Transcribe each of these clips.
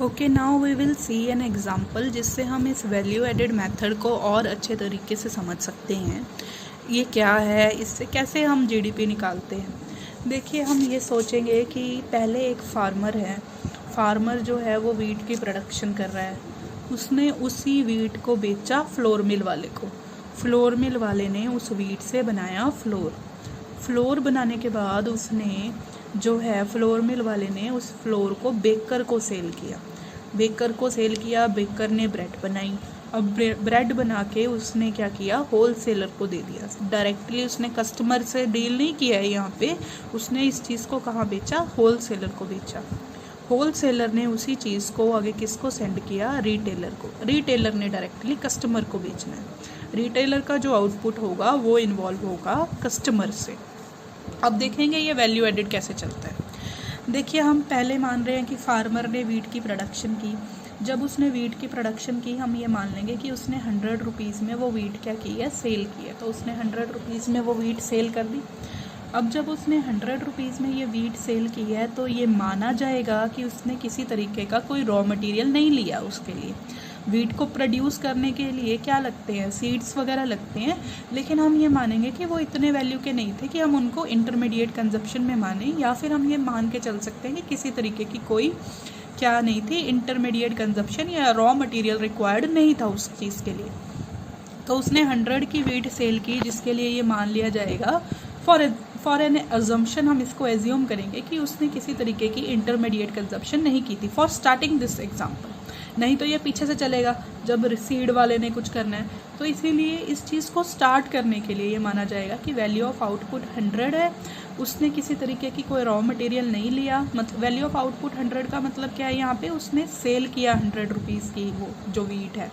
Okay, now we will see an example जिससे हम इस वैल्यू एडेड मेथड को और अच्छे तरीके से समझ सकते हैं। ये क्या है, इससे कैसे हम जीडीपी निकालते हैं। देखिए, हम ये सोचेंगे कि पहले एक फार्मर है। फार्मर जो है वो वीट की प्रोडक्शन कर रहा है। उसने उसी वीट को बेचा फ्लोर मिल वाले को। फ्लोर मिल वाले ने उस वीट से बनाया फ्लोर। फ्लोर बनाने के बाद उसने जो है फ्लोर मिल वाले ने उस फ्लोर को बेकर को सेल किया। बेकर ने ब्रेड बनाई। अब ब्रेड बना के उसने क्या किया, होल सेलर को दे दिया। डायरेक्टली उसने कस्टमर से डील नहीं किया है यहाँ पे। उसने इस चीज़ को कहाँ बेचा, होल सेलर को बेचा। होल सेलर ने उसी चीज़ को आगे किसको सेंड किया, रिटेलर को। रिटेलर ने डायरेक्टली कस्टमर को बेचना है। रिटेलर का जो आउटपुट होगा वो इन्वॉल्व होगा कस्टमर से। अब देखेंगे ये वैल्यू एडिड कैसे चलता है। देखिए, हम पहले मान रहे हैं कि फार्मर ने वीट की प्रोडक्शन की। जब उसने वीट की प्रोडक्शन की, हम ये मान लेंगे कि उसने 100 रुपीज़ में वो वीट क्या की है, सेल की है। तो उसने 100 रुपीज़ में वो वीट सेल कर दी। अब जब उसने 100 रुपीज़ में ये वीट सेल की है तो ये माना जाएगा कि उसने किसी तरीके का कोई रॉ मटेरियल नहीं लिया उसके लिए। वीट को प्रोड्यूस करने के लिए क्या लगते हैं, सीड्स वगैरह लगते हैं, लेकिन हम ये मानेंगे कि वो इतने वैल्यू के नहीं थे कि हम उनको इंटरमीडिएट कंजप्शन में माने, या फिर हम ये मान के चल सकते हैं कि किसी तरीके की कोई क्या नहीं थी, इंटरमीडिएट कंजप्शन या रॉ मटेरियल रिक्वायर्ड नहीं था उस चीज़ के लिए। तो उसने 100 की वीट सेल की, जिसके लिए ये मान लिया जाएगा फॉर एन अजम्पशन, हम इसको एज्यूम करेंगे कि उसने किसी तरीके की इंटरमीडिएट कंजप्शन नहीं की थी फॉर स्टार्टिंग दिस एग्जाम्पल। नहीं तो ये पीछे से चलेगा जब सीड वाले ने कुछ करना है। तो इसीलिए इस चीज़ को स्टार्ट करने के लिए ये माना जाएगा कि वैल्यू ऑफ आउटपुट 100 है। उसने किसी तरीके की कोई रॉ मटेरियल नहीं लिया। मतलब वैल्यू ऑफ आउटपुट 100 का मतलब क्या है, यहाँ पे उसने सेल किया 100 रुपीज़ की वो जो वीट है।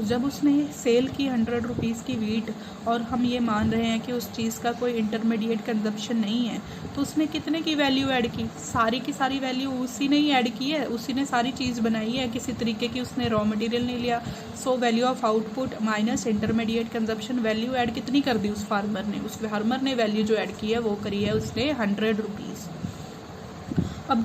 जब उसने सेल की 100 रुपीज़ की वीट, और हम ये मान रहे हैं कि उस चीज़ का कोई इंटरमीडिएट कंजप्शन नहीं है, तो उसने कितने की वैल्यू ऐड की, सारी की सारी वैल्यू उसी ने ही ऐड की है। उसी ने सारी चीज़ बनाई है, किसी तरीके की उसने रॉ मटेरियल नहीं लिया। So value of output minus intermediate consumption, value add कितनी कर दी उस फार्मर ने। उस फार्मर ने वैल्यू जो ऐड की है वो करी है उसने 100 रुपीज़। अब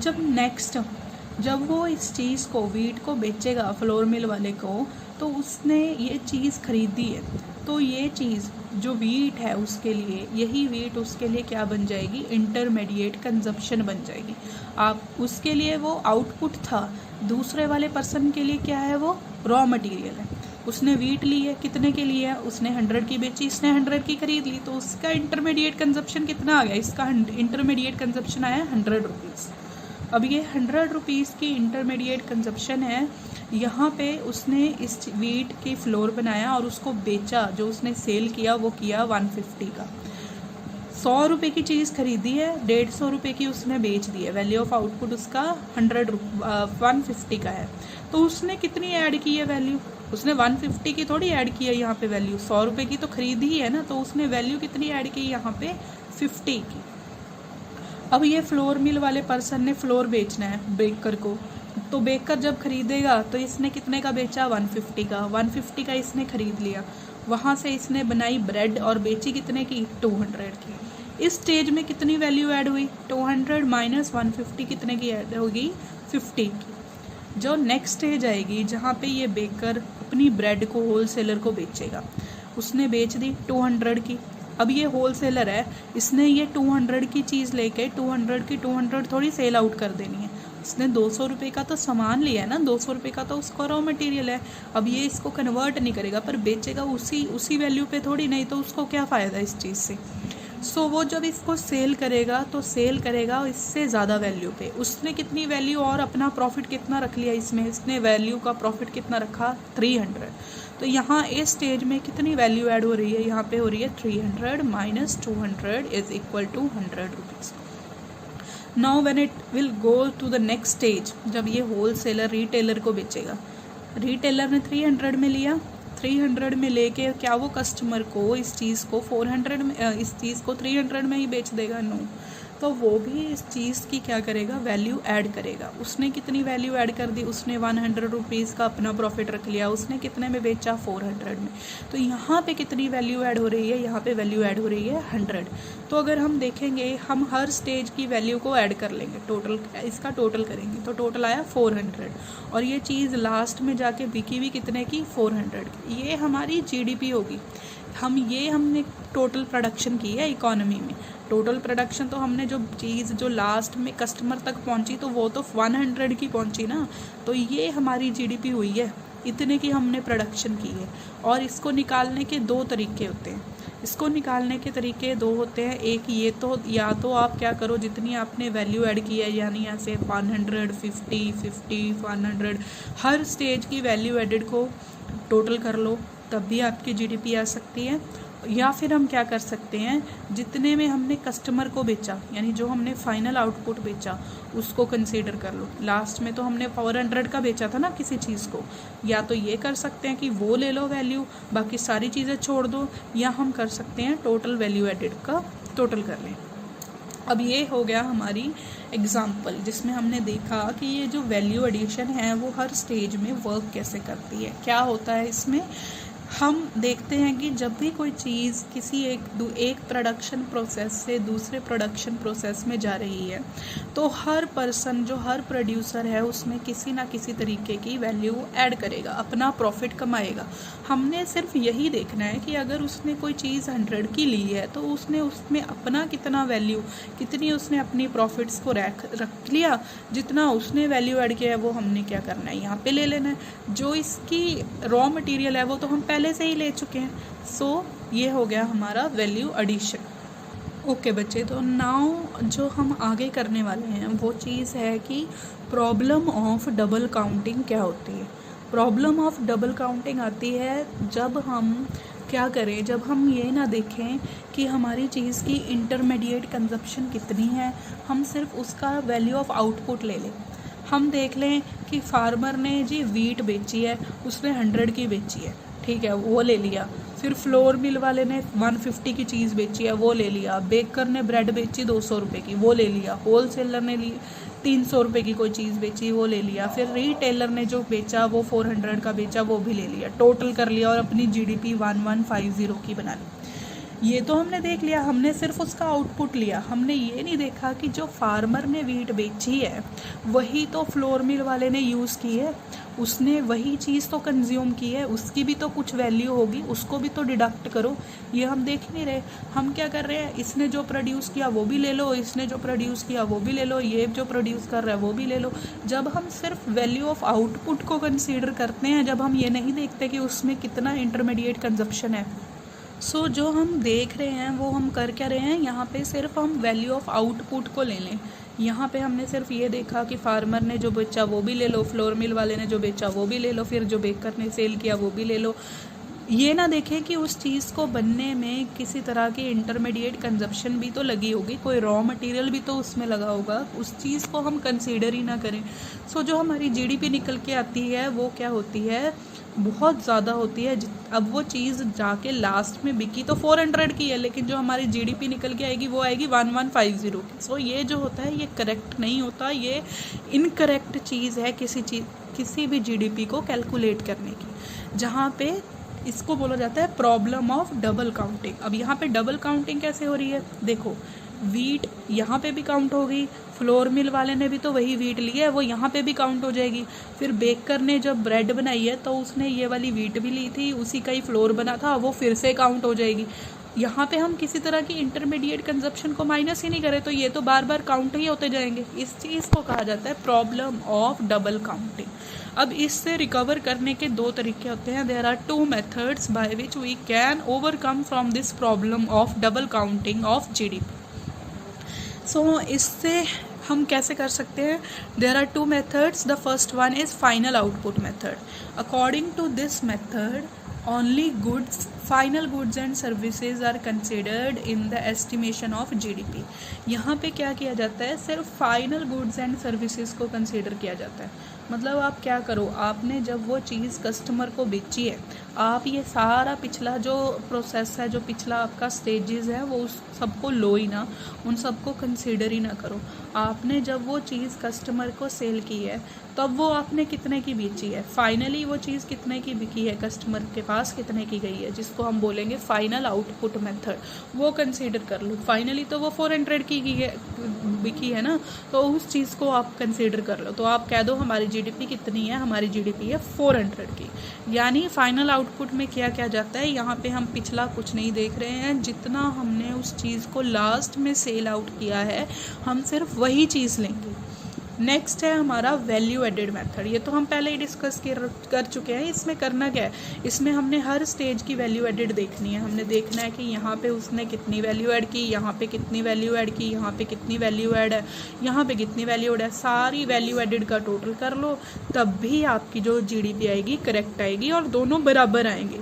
जब वो इस चीज़ को, वीट को बेचेगा फ्लोर मिल वाले को, तो उसने ये चीज़ खरीदी है। तो ये चीज़ जो वीट है उसके लिए, यही वीट उसके लिए क्या बन जाएगी, इंटरमीडिएट कंजप्शन बन जाएगी। आप उसके लिए वो आउटपुट था, दूसरे वाले पर्सन के लिए क्या है, वो रॉ मटेरियल है। उसने वीट ली है, कितने के लिए है, उसने 100 की बेची, इसने 100 की खरीद ली, तो उसका इंटरमीडिएट कंजप्शन कितना आ गया, इसका इंटरमीडिएट कंजप्शन आया 100 रुपीज़। अब ये 100 रुपीज़ की इंटरमीडिएट कंजप्शन है। यहाँ पे उसने इस वीट की फ्लोर बनाया और उसको बेचा। जो उसने सेल किया वो किया 150 का। 100 रुपये की चीज़ खरीदी है, 150 रुपये की उसने बेच दी है। वैल्यू ऑफ आउटपुट उसका 150 का है। तो उसने कितनी ऐड की है वैल्यू, उसने 150 की थोड़ी ऐड की है यहाँ पे वैल्यू। 100 रुपये की तो खरीद ही है ना, तो उसने वैल्यू कितनी ऐड की यहाँ पे, 50 की। अब ये फ्लोर मिल वाले पर्सन ने फ्लोर बेचना है बेकर को, तो बेकर जब खरीदेगा तो इसने कितने का बेचा, 150 का। 150 का इसने खरीद लिया। वहाँ से इसने बनाई ब्रेड और बेची कितने की, 200 की। इस स्टेज में कितनी वैल्यू ऐड हुई, 200 माइनस 150 कितने की ऐड होगी, 50 की। जो नेक्स्ट स्टेज आएगी जहाँ पे ये बेकर अपनी ब्रेड को होल सेलर को बेचेगा, उसने बेच दी 200 की। अब ये होल सेलर है, इसने ये 200 की चीज़ लेके 200 की 200 थोड़ी सेल आउट कर देनी है। इसने 200 रुपये का तो सामान लिया है ना, 200 रुपये का तो उसका रॉ मटेरियल है। अब ये इसको कन्वर्ट नहीं करेगा पर बेचेगा उसी वैल्यू पे थोड़ी, नहीं तो उसको क्या फ़ायदा इस चीज़ से। सो वो जब इसको सेल करेगा तो सेल करेगा इससे ज़्यादा वैल्यू पे। उसने कितनी वैल्यू और अपना प्रॉफिट कितना रख लिया इसमें, इसने वैल्यू का प्रॉफिट कितना रखा, 300। तो यहाँ इस स्टेज में कितनी वैल्यू ऐड हो रही है, यहाँ पे हो रही है 300 minus 200 is equal to 100 rupees. Now when it will go to the next stage, जब ये होल सेलर रिटेलर को बेचेगा, रिटेलर ने 300 में लिया, 300 में लेके क्या वो कस्टमर को इस चीज़ को 400 में, इस चीज़ को 300 में ही बेच देगा, नो। तो वो भी इस चीज़ की क्या करेगा, वैल्यू ऐड करेगा। उसने कितनी वैल्यू ऐड कर दी, उसने 100 रुपीज़ का अपना प्रॉफिट रख लिया, उसने कितने में बेचा, 400 में। तो यहाँ पे कितनी वैल्यू ऐड हो रही है, यहाँ पे वैल्यू ऐड हो रही है 100। तो अगर हम देखेंगे, हम हर स्टेज की वैल्यू को ऐड कर लेंगे, टोटल इसका टोटल करेंगे तो टोटल आया 400, और ये चीज़ लास्ट में जाके बिकी भी कितने की, 400 की। ये हमारी GDP होगी। हमने टोटल प्रोडक्शन की है इकोनॉमी में। टोटल प्रोडक्शन तो हमने जो चीज़ जो लास्ट में कस्टमर तक पहुंची तो वो तो 100 की पहुंची ना, तो ये हमारी GDP हुई है, इतने की हमने प्रोडक्शन की है। और इसको निकालने के दो तरीके होते हैं, इसको निकालने के तरीके दो होते हैं। एक ये तो, या तो आप क्या करो, जितनी आपने वैल्यू ऐड की है, यानी ऐसे 100, 50, 100, हर स्टेज की वैल्यू एडेड को टोटल कर लो, तब भी आपकी GDP आ सकती है। या फिर हम क्या कर सकते हैं, जितने में हमने कस्टमर को बेचा, यानी जो हमने फाइनल आउटपुट बेचा उसको कंसीडर कर लो। लास्ट में तो हमने 400 का बेचा था ना किसी चीज़ को, या तो ये कर सकते हैं कि वो ले लो वैल्यू, बाकी सारी चीज़ें छोड़ दो, या हम कर सकते हैं टोटल वैल्यू एडेड का टोटल कर लें। अब ये हो गया हमारी एग्जाम्पल, जिसमें हमने देखा कि ये जो वैल्यू एडिशन है वो हर स्टेज में वर्क कैसे करती है, क्या होता है इसमें। हम देखते हैं कि जब भी कोई चीज़ किसी एक प्रोडक्शन प्रोसेस से दूसरे प्रोडक्शन प्रोसेस में जा रही है, तो हर पर्सन जो हर प्रोड्यूसर है उसमें किसी ना किसी तरीके की वैल्यू ऐड करेगा, अपना प्रॉफिट कमाएगा। हमने सिर्फ यही देखना है कि अगर उसने कोई चीज़ 100 की ली है तो उसने उसमें अपना कितना वैल्यू, कितनी उसने अपनी प्रॉफिट्स को रख लिया, जितना उसने वैल्यू ऐड किया है वो हमने क्या करना है, यहाँ पे ले लेना है। जो इसकी रॉ मटेरियल है वो तो हम पहले से ही ले चुके हैं। सो ये हो गया हमारा वैल्यू एडिशन। ओके बच्चे, तो नाउ जो हम आगे करने वाले हैं वो चीज़ है कि प्रॉब्लम ऑफ डबल काउंटिंग क्या होती है। प्रॉब्लम ऑफ डबल काउंटिंग आती है जब हम क्या करें, जब हम ये ना देखें कि हमारी चीज़ की इंटरमीडिएट कंजप्शन कितनी है, हम सिर्फ उसका वैल्यू ऑफ आउटपुट ले लें। हम देख लें कि फार्मर ने जी वीट बेची है, उसने 100 की बेची है, ठीक है, वो ले लिया। फिर फ्लोर मिल वाले ने 150 की चीज़ बेची है, वो ले लिया। बेकर ने ब्रेड बेची 200 रुपये की, वो ले लिया। होलसेलर ने ली 300 रुपये की कोई चीज़ बेची, वो ले लिया। फिर रिटेलर ने जो बेचा वो 400 का बेचा, वो भी ले लिया। टोटल कर लिया और अपनी GDP 1150 की बना ली। ये तो हमने देख लिया, हमने सिर्फ उसका आउटपुट लिया। हमने ये नहीं देखा कि जो फार्मर ने वीट बेची है वही तो फ्लोर मिल वाले ने यूज़ की है, उसने वही चीज़ तो कंज्यूम की है, उसकी भी तो कुछ वैल्यू होगी, उसको भी तो डिडक्ट करो। ये हम देख नहीं रहे। हम क्या कर रहे हैं, इसने जो प्रोड्यूस किया वो भी ले लो, इसने जो प्रोड्यूस किया वो भी ले लो, ये जो प्रोड्यूस कर रहा है वो भी ले लो। जब हम सिर्फ वैल्यू ऑफ आउटपुट को कंसीडर करते हैं, जब हम ये नहीं देखते कि उसमें कितना इंटरमीडिएट कंजप्शन है। सो जो हम देख रहे हैं वो हम कर क्या रहे हैं, यहाँ पे सिर्फ हम वैल्यू ऑफ आउटपुट को ले लें। यहाँ पे हमने सिर्फ ये देखा कि फार्मर ने जो बेचा वो भी ले लो, फ्लोर मिल वाले ने जो बेचा वो भी ले लो, फिर जो बेकर ने सेल किया वो भी ले लो। ये ना देखें कि उस चीज़ को बनने में किसी तरह की इंटरमीडिएट कंजप्शन भी तो लगी होगी, कोई रॉ मटेरियल भी तो उसमें लगा होगा, उस चीज़ को हम कंसीडर ही ना करें। सो जो हमारी GDP निकल के आती है वो क्या होती है, बहुत ज़्यादा होती है। अब वो चीज़ जाके लास्ट में बिकी तो 400 की है, लेकिन जो हमारी GDP निकल के आएगी वो आएगी 1150 की। सो ये जो होता है ये करेक्ट नहीं होता, ये इनकरेक्ट चीज़ है किसी भी GDP को कैलकुलेट करने की, जहाँ पे इसको बोला जाता है प्रॉब्लम ऑफ डबल काउंटिंग। अब यहाँ पे डबल काउंटिंग कैसे हो रही है, देखो वीट यहाँ पे भी काउंट हो गई, फ्लोर मिल वाले ने भी तो वही वीट ली है, वो यहाँ पे भी काउंट हो जाएगी। फिर बेकर ने जब ब्रेड बनाई है तो उसने ये वाली वीट भी ली थी, उसी का ही फ्लोर बना था, वो फिर से काउंट हो जाएगी। यहाँ पे हम किसी तरह की इंटरमीडिएट कंजप्शन को माइनस ही नहीं करें तो ये तो बार बार काउंट ही होते जाएंगे। इस चीज़ को कहा जाता है प्रॉब्लम ऑफ डबल काउंटिंग। अब इससे रिकवर करने के दो तरीके होते हैं। There are 2 methods by which we can overcome from this problem of double counting of GDP। So इससे हम कैसे कर सकते हैं, there are 2 methods. The first one is final output method. According to this method only final goods and services are considered in the estimation of GDP। यहाँ पे क्या किया जाता है, सिर्फ फाइनल गुड्स एंड सर्विसेज को कंसिडर किया जाता है। मतलब आप क्या करो, आपने जब वो चीज़ कस्टमर को बेची है, आप ये सारा पिछला जो प्रोसेस है, जो पिछला आपका स्टेजेस है, वो उस सबको लो ही ना, उन सबको कंसीडर ही ना करो। आपने जब वो चीज़ कस्टमर को सेल की है, तब वो आपने कितने की बेची है, फाइनली वो चीज़ कितने की बिकी है, कस्टमर के पास कितने की गई है, जिसको हम बोलेंगे फाइनल आउटपुट मेथड, वो कंसीडर कर लो। फाइनली तो वो 400 की है, बिकी है ना, तो उस चीज़ को आप कंसीडर कर लो। तो आप कह दो हमारी जीडीपी कितनी है, हमारी जीडीपी है 400 की। यानी फाइनल आउटपुट में क्या क्या जाता है, यहाँ पे हम पिछला कुछ नहीं देख रहे हैं, जितना हमने उस चीज़ को लास्ट में सेल आउट किया है, हम सिर्फ वही चीज़ लेंगे। नेक्स्ट है हमारा वैल्यू एडेड मेथड। ये तो हम पहले ही डिस्कस कर चुके हैं। इसमें करना क्या है, इसमें हमने हर स्टेज की वैल्यू एडेड देखनी है। हमने देखना है कि यहाँ पे उसने कितनी वैल्यू ऐड की, यहाँ पे कितनी वैल्यू ऐड की, यहाँ पे कितनी वैल्यू ऐड है, यहाँ पे कितनी वैल्यू ऐड है, सारी वैल्यू एडेड का टोटल कर लो, तब भी आपकी जो जीडीपी आएगी करेक्ट आएगी और दोनों बराबर आएंगे।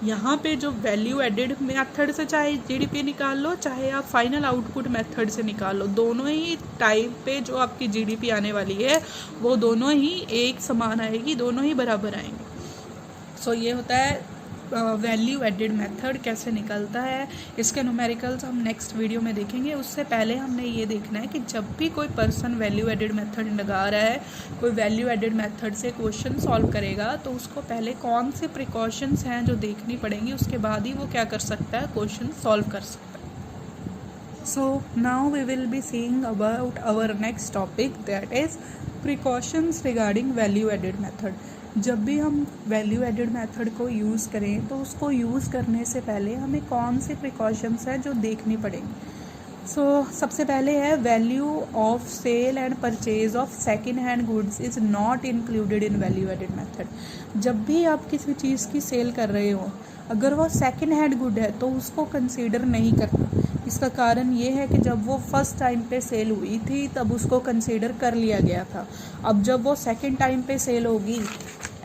यहाँ पे जो वैल्यू एडेड मेथड से चाहे जीडीपी निकाल लो, चाहे आप फाइनल आउटपुट मेथड से निकाल लो, दोनों ही टाइम पे जो आपकी जीडीपी आने वाली है वो दोनों ही एक समान आएगी, दोनों ही बराबर आएंगे। सो ये होता है वैल्यू एडेड मेथड कैसे निकलता है। इसके न्यूमेरिकल्स हम नेक्स्ट वीडियो में देखेंगे। उससे पहले हमने ये देखना है कि जब भी कोई पर्सन वैल्यू एडेड मेथड लगा रहा है, कोई वैल्यू एडेड मेथड से क्वेश्चन सॉल्व करेगा, तो उसको पहले कौन से प्रिकॉशंस हैं जो देखनी पड़ेंगी, उसके बाद ही वो क्या कर सकता है, क्वेश्चन सॉल्व कर सकता है। So now we will be seeing about our next topic, that is precautions regarding value added method. जब भी हम वैल्यू एडेड मेथड को यूज़ करें, तो उसको यूज़ करने से पहले हमें कौन से प्रिकॉशंस हैं जो देखनी पड़ेंगी। सबसे पहले है value of sale and purchase of second hand goods is not included in value added method. जब भी आप किसी चीज़ की सेल कर रहे हो, अगर वो सेकेंड हैंड गुड है तो उसको कंसीडर नहीं करना। इसका कारण ये है कि जब वो फर्स्ट टाइम पे सेल हुई थी तब उसको कंसीडर कर लिया गया था। अब जब वो सेकेंड टाइम पे सेल होगी,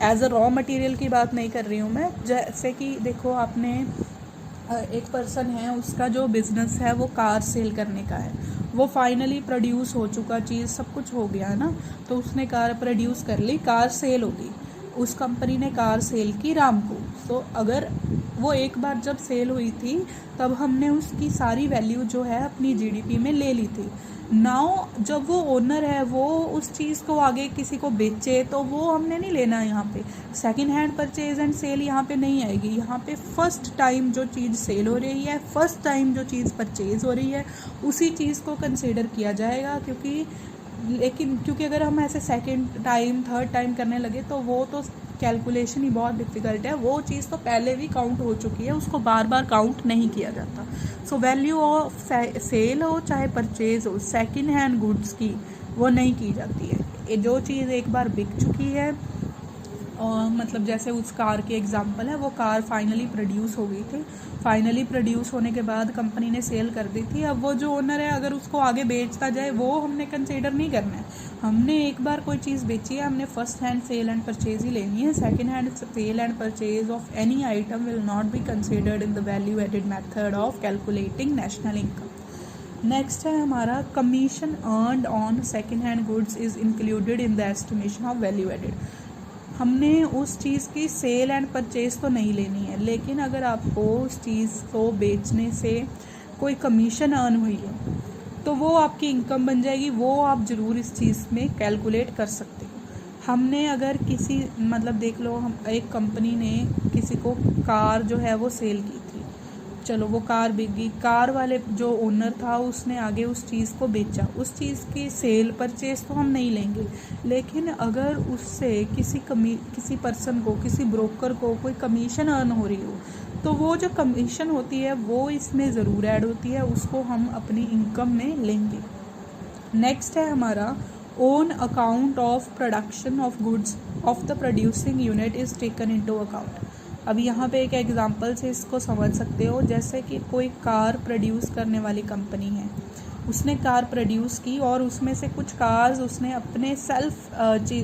एज अ रॉ मटेरियल की बात नहीं कर रही हूँ मैं, जैसे कि देखो आपने एक पर्सन है, उसका जो बिज़नेस है वो कार सेल करने का है, वो फाइनली प्रोड्यूस हो चुका, चीज़ सब कुछ हो गया है ना, तो उसने कार प्रोड्यूस कर ली, कार सेल होगी, उस कंपनी ने कार सेल की राम को। तो अगर वो एक बार जब सेल हुई थी तब हमने उसकी सारी वैल्यू जो है अपनी जीडीपी में ले ली थी। नाउ जब वो ओनर है वो उस चीज़ को आगे किसी को बेचे तो वो हमने नहीं लेना। यहाँ पे second hand purchase and sale यहाँ पे नहीं आएगी। यहाँ पे फर्स्ट टाइम जो चीज़ सेल हो रही है, फर्स्ट टाइम जो चीज़ परचेज हो रही है, उसी चीज़ को कंसिडर किया जाएगा। क्योंकि अगर हम ऐसे सेकंड टाइम थर्ड टाइम करने लगे तो वो तो कैलकुलेशन ही बहुत डिफ़िकल्ट है, वो चीज़ तो पहले भी काउंट हो चुकी है, उसको बार बार काउंट नहीं किया जाता। सो वैल्यू ऑफ सेल हो चाहे परचेज हो सेकंड हैंड गुड्स की, वो नहीं की जाती है। ये जो चीज़ एक बार बिक चुकी है, और मतलब जैसे उस कार के एग्जांपल है, वो कार फाइनली प्रोड्यूस हो गई थी, फाइनली प्रोड्यूस होने के बाद कंपनी ने सेल कर दी थी। अब वो जो ओनर है अगर उसको आगे बेचता जाए वो हमने कंसीडर नहीं करना है। हमने एक बार कोई चीज़ बेची है, हमने first hand sale and purchase ही लेनी है। Second hand sale and purchase of any item will not be considered in the value added method of calculating national income. Next है हमारा commission earned on second hand goods is included in the estimation of value added. हमने उस चीज़ की cell and purchase तो नहीं लेनी है, लेकिन अगर आपको उस चीज़ को बेचने से कोई कमीशन अर्न हुई है तो वो आपकी इनकम बन जाएगी, वो आप ज़रूर इस चीज़ में कैलकुलेट कर सकते हो। हमने अगर किसी मतलब देख लो, हम एक कंपनी ने किसी को कार जो है वो सेल की थी, चलो वो कार बिक गई, कार वाले जो ओनर था उसने आगे उस चीज़ को बेचा, उस चीज़ की सेल परचेज तो हम नहीं लेंगे। लेकिन अगर उससे किसी पर्सन को, किसी ब्रोकर को कोई कमीशन अर्न हो रही हो, तो वो जो कमीशन होती है वो इसमें ज़रूर ऐड होती है, उसको हम अपनी इनकम में लेंगे। नेक्स्ट है हमारा own account of production of goods of the producing unit is taken into account. अब यहाँ पे एक एग्जांपल से इसको समझ सकते हो, जैसे कि कोई कार प्रोड्यूस करने वाली कंपनी है, उसने कार प्रोड्यूस की और उसमें से कुछ कार्स उसने अपने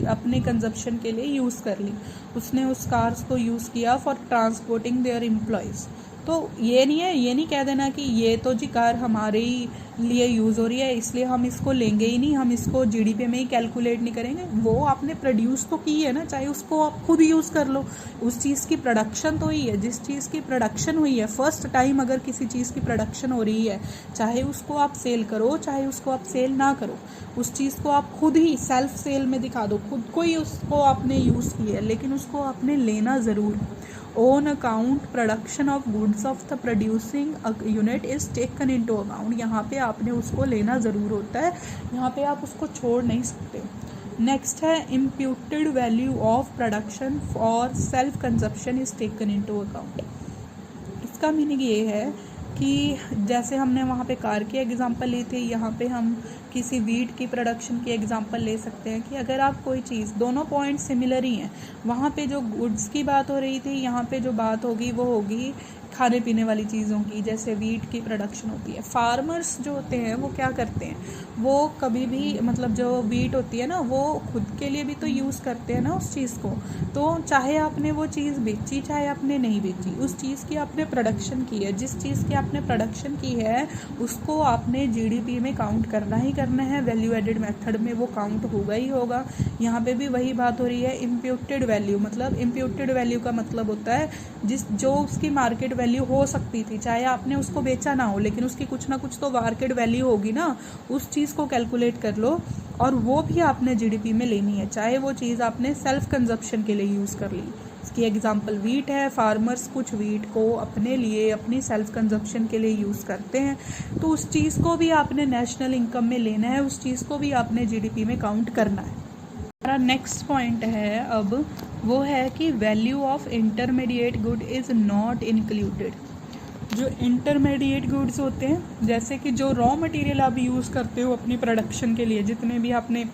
अपने कंजप्शन के लिए यूज़ कर ली, उसने उस कार्स को यूज़ किया फॉर ट्रांसपोर्टिंग देयर एम्प्लॉयज़। तो ये नहीं कह देना कि ये तो जी कार हमारे ही लिए यूज़ हो रही है, इसलिए हम इसको लेंगे ही नहीं, हम इसको जीडीपी में ही कैलकुलेट नहीं करेंगे। वो आपने प्रोड्यूस तो की है ना, चाहे उसको आप खुद यूज़ कर लो, उस चीज़ की प्रोडक्शन तो हुई है। जिस चीज़ की प्रोडक्शन हुई है फर्स्ट टाइम, अगर किसी चीज़ की प्रोडक्शन हो रही है, चाहे उसको आप सेल करो चाहे उसको आप सेल ना करो, उस चीज़ को आप खुद ही सेल्फ सेल में दिखा दो, खुद को ही उसको आपने यूज़ किया है, लेकिन उसको आपने लेना ज़रूर है। On account production of goods of the producing unit is taken into account. यहाँ पे आपने उसको लेना ज़रूर होता है, यहाँ पे आप उसको छोड़ नहीं सकते। नेक्स्ट है imputed value of production for self consumption is taken into account. इसका मीनिंग ये है कि जैसे हमने वहाँ पे कार की एग्जांपल ली थी, यहाँ पे हम किसी वीट की प्रोडक्शन की एग्जांपल ले सकते हैं कि अगर आप कोई चीज़, दोनों पॉइंट सिमिलर ही हैं, वहाँ पे जो गुड्स की बात हो रही थी, यहाँ पे जो बात होगी वो होगी खाने पीने वाली चीज़ों की, जैसे वीट की प्रोडक्शन होती है। फार्मर्स जो होते हैं वो क्या करते हैं, वो कभी भी मतलब जो वीट होती है ना, वो खुद के लिए भी तो यूज़ करते हैं ना उस चीज़ को। तो चाहे आपने वो चीज़ बेची चाहे आपने नहीं बेची, उस चीज़ की आपने प्रोडक्शन की है, जिस चीज़ की आपने प्रोडक्शन की है उसको आपने जीडीपी में काउंट करना ही करना है, वैल्यू एडेड मेथड में वो काउंट होगा ही होगा। यहाँ पे भी वही बात हो रही है, इम्प्यूटेड वैल्यू, मतलब इम्प्यूटेड वैल्यू का मतलब होता है जो उसकी मार्केट वैल्यू हो सकती थी, चाहे आपने उसको बेचा ना हो, लेकिन उसकी कुछ ना कुछ तो मार्केट वैल्यू होगी ना, उस चीज़ को कैलकुलेट कर लो और वो भी आपने जीडीपी में लेनी है, चाहे वो चीज़ आपने सेल्फ कंजप्शन के लिए यूज़ कर ली। इसकी एग्जांपल वीट है, फार्मर्स कुछ वीट को अपने लिए, अपनी सेल्फ कंजप्शन के लिए यूज़ करते हैं, तो उस चीज़ को भी आपने नेशनल इनकम में लेना है, उस चीज़ को भी आपने जीडीपी में काउंट करना है। हमारा नेक्स्ट पॉइंट है अब वो है कि value of intermediate good is not included. जो इंटरमीडिएट गुड्स होते हैं, जैसे कि जो रॉ मटेरियल आप यूज़ करते हो अपनी प्रोडक्शन के लिए, जितने भी आपने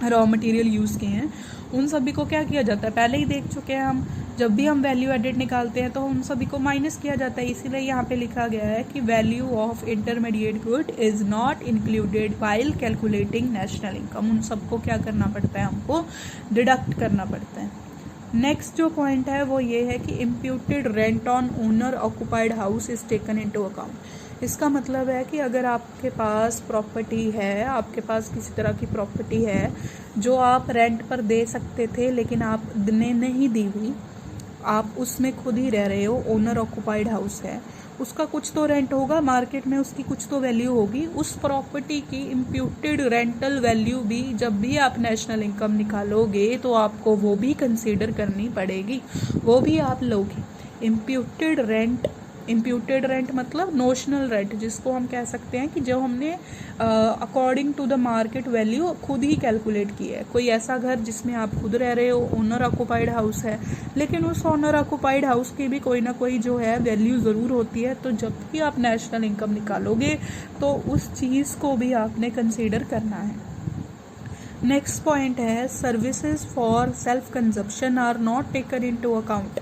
रॉ मटेरियल यूज़ किए हैं, उन सभी को क्या किया जाता है, पहले ही देख चुके हैं हम, जब भी हम वैल्यू एडेड निकालते हैं तो उन सभी को माइनस किया जाता है। इसीलिए यहाँ पे लिखा गया है कि value of intermediate good is not included while calculating national income. उन सबको क्या करना पड़ता है, हमको डिडक्ट करना पड़ता है। नेक्स्ट जो पॉइंट है वो ये है कि imputed rent on owner occupied house is taken into account. इसका मतलब है कि अगर आपके पास प्रॉपर्टी है, आपके पास किसी तरह की प्रॉपर्टी है जो आप रेंट पर दे सकते थे लेकिन आपने नहीं दी हुई, आप उसमें खुद ही रह रहे हो, ओनर ऑक्यूपाइड हाउस है, उसका कुछ तो रेंट होगा, मार्केट में उसकी कुछ तो वैल्यू होगी, उस प्रॉपर्टी की इम्प्यूटेड रेंटल वैल्यू भी जब भी आप नेशनल इनकम निकालोगे तो आपको वो भी कंसीडर करनी पड़ेगी, वो भी आप लोगे। इम्प्यूटेड रेंट मतलब नोशनल रेंट, जिसको हम कह सकते हैं कि जो हमने according to the market value खुद ही कैलकुलेट की है। कोई ऐसा घर जिसमें आप खुद रह रहे हो, ओनर ऑक्यूपाइड हाउस है, लेकिन उस ओनर ऑक्यूपाइड हाउस की भी कोई ना कोई जो है वैल्यू ज़रूर होती है, तो जब भी आप नेशनल इनकम निकालोगे तो उस चीज़ को भी आपने कंसीडर करना है। नेक्स्ट पॉइंट है services for self consumption are not taken into account.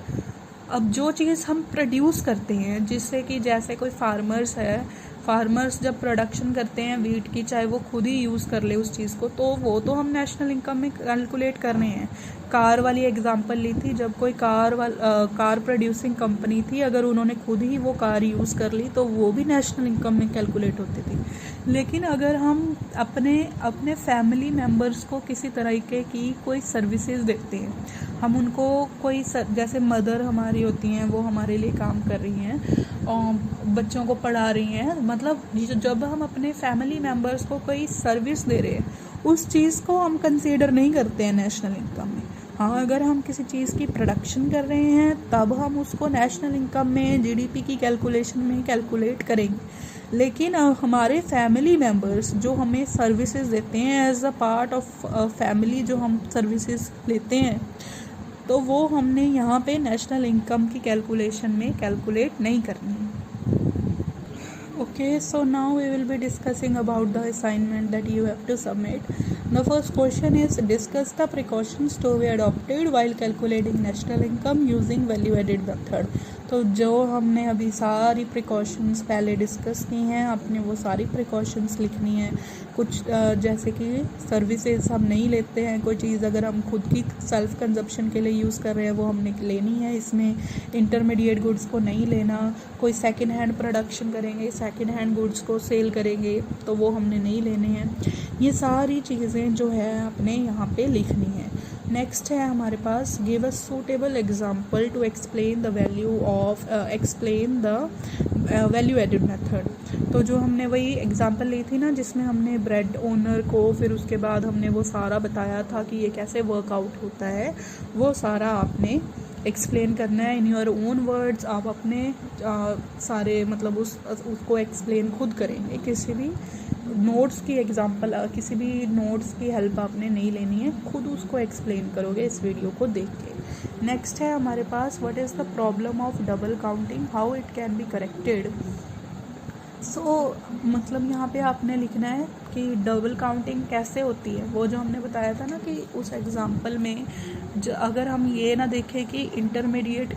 अब जो चीज़ हम प्रोड्यूस करते हैं, जिससे कि जैसे कोई फार्मर्स है, फार्मर्स जब प्रोडक्शन करते हैं वीट की, चाहे वो खुद ही यूज़ कर ले उस चीज़ को, तो वो तो हम नेशनल इनकम में कैलकुलेट करने हैं। कार वाली एग्जांपल ली थी, जब कोई कार प्रोड्यूसिंग कंपनी थी, अगर उन्होंने खुद ही वो कार यूज़ कर ली तो वो भी नेशनल इनकम में कैलकुलेट होती थी। लेकिन अगर हम अपने फैमिली मेम्बर्स को किसी तरीके की कोई सर्विसेज देते हैं, हम उनको कोई जैसे मदर हमारी होती हैं, वो हमारे लिए काम कर रही हैं और बच्चों को पढ़ा रही हैं, मतलब जब हम अपने फैमिली मेम्बर्स को कोई सर्विस दे रहे हैं, उस चीज़ को हम कंसीडर नहीं करते हैं नेशनल इनकम में। हाँ, अगर हम किसी चीज़ की प्रोडक्शन कर रहे हैं तब हम उसको नेशनल इनकम में, जीडीपी की कैलकुलेशन में कैलकुलेट करेंगे। लेकिन हमारे फैमिली मेम्बर्स जो हमें सर्विसेज देते हैं, as a part of family जो हम सर्विसेज लेते हैं, तो वो हमने यहाँ पे नेशनल इनकम की कैलकुलेशन में कैलकुलेट नहीं करनी है। Okay, so now we will be discussing about the assignment that you have to submit. The first question is discuss the precautions to be adopted while calculating national income using value added method. तो जो हमने अभी सारी precautions पहले discuss की हैं, आपने वो सारी प्रिकॉशंस लिखनी है। कुछ जैसे कि सर्विसेज हम नहीं लेते हैं, कोई चीज़ अगर हम खुद की सेल्फ कंजप्शन के लिए यूज़ कर रहे हैं वो हमने लेनी है, इसमें इंटरमीडिएट गुड्स को नहीं लेना। कोई सेकंड हैंड प्रोडक्शन करेंगे, सेकंड हैंड गुड्स को सेल करेंगे तो वो हमने नहीं लेने हैं। ये सारी चीज़ें जो है आपने यहाँ पे लिखनी है। नेक्स्ट है हमारे पास give a suitable example to explain the value of explain the value added method. तो जो हमने वही एग्जांपल ली थी ना, जिसमें हमने ब्रेड ओनर को फिर उसके बाद हमने वो सारा बताया था कि ये कैसे वर्कआउट होता है, वो सारा आपने एक्सप्लेन करना है इन योर ओन वर्ड्स। आप अपने सारे मतलब उसको एक्सप्लेन खुद करेंगे, किसी भी नोट्स की एग्जांपल, किसी भी नोट्स की हेल्प आपने नहीं लेनी है, खुद उसको एक्सप्लेन करोगे इस वीडियो को देख के। नेक्स्ट है हमारे पास what is the problem of double counting, how it can be corrected. So मतलब यहाँ पे आपने लिखना है कि डबल काउंटिंग कैसे होती है। वो जो हमने बताया था ना कि उस एग्जांपल में अगर हम ये ना देखें कि इंटरमीडिएट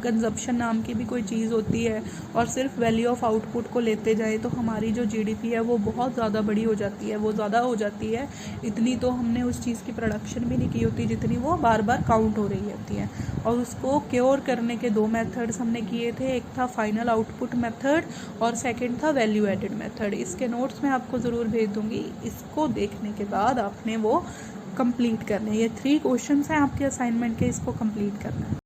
कंजप्शन नाम की भी कोई चीज़ होती है और सिर्फ वैल्यू ऑफ आउटपुट को लेते जाए तो हमारी जो जीडीपी है वो बहुत ज़्यादा बड़ी हो जाती है, वो ज़्यादा हो जाती है। इतनी तो हमने उस चीज़ की प्रोडक्शन भी नहीं की होती जितनी वो बार बार काउंट हो रही होती है। और उसको क्योर करने के 2 मेथड्स हमने किए थे, एक था फाइनल आउटपुट मेथड और सेकेंड था वैल्यू एडेड मेथड। इसके नोट्स मैं आपको ज़रूर भेज दूँगी, इसको देखने के बाद आपने वो कंप्लीट करना है। ये 3 क्वेश्चंस हैं आपके असाइनमेंट के, इसको कंप्लीट करना है।